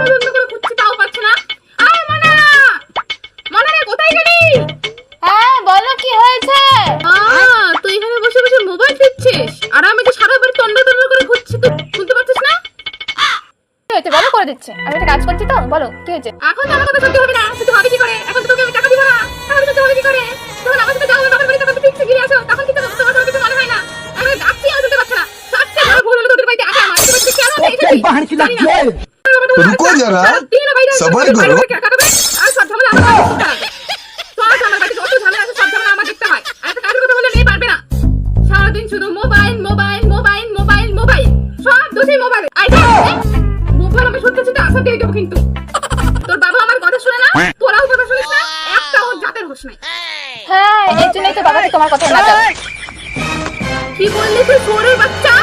তন্ন করে খুঁজছি তাও পাচ্ছি না। আয় মনা, মনা রে কোথায় গেলি? হ্যাঁ বলো কি হয়েছে? তুই এখানে বসে বসে মোবাইল টিপছিস আর আমি তো সারা বাড়ি তন্ন তন্ন করে খুঁজছি, তুই শুনতে পাচ্ছিস না? কি হয়েছে বলো, করে দিচ্ছে। আমি একটা কাজ করছি তো, বলো কি হয়েছে? এখন তো আমার কথা শুনতে হবে না, শুধু হবে কি করে? এখন তো তোকে আমি টাকা দিব না, তাহলে শুনতে হবে কি করে? তখন আমার সাথে যাও বাবার বাড়িতে, তখন ফিক্সে গিয়ে আসো, তখন কিন্তু তোমার কিছু মনে হয় না। আমি ডাকছি আর শুনতে পাচ্ছ না। সবচেয়ে বড় ভুল হলো তোদের বাড়িতে আসা। আমার তো বাড়িতে কেন নেই तेरी बहन की लग गई। रुको जरा, सबर करो। আর সব ঝামেলা আমার বাড়িতে করতে হবে। সব আমার বাড়িতে যত ঝামেলা আছে সব ঝামেলা আমার দেখতে হয়। আর একটা কাজের কথা বললে নেই পারবে না। সারাদিন শুধু mobile mobile mobile mobile mobile, সব দোষী মোবাইল। মোবাইল আমি সত্যি সত্যি আসা দিয়ে দেবো কিন্তু। তোর বাবা আমার কথা শুনে না, তোরাও কথা শুনিস না, একটা ওর জাতের হোস নাই। হ্যাঁ এই জন্যই তো বাবাকে তোমার কথা শোনা যাবে। কি বললি তুই, শুয়োরের বাচ্চা?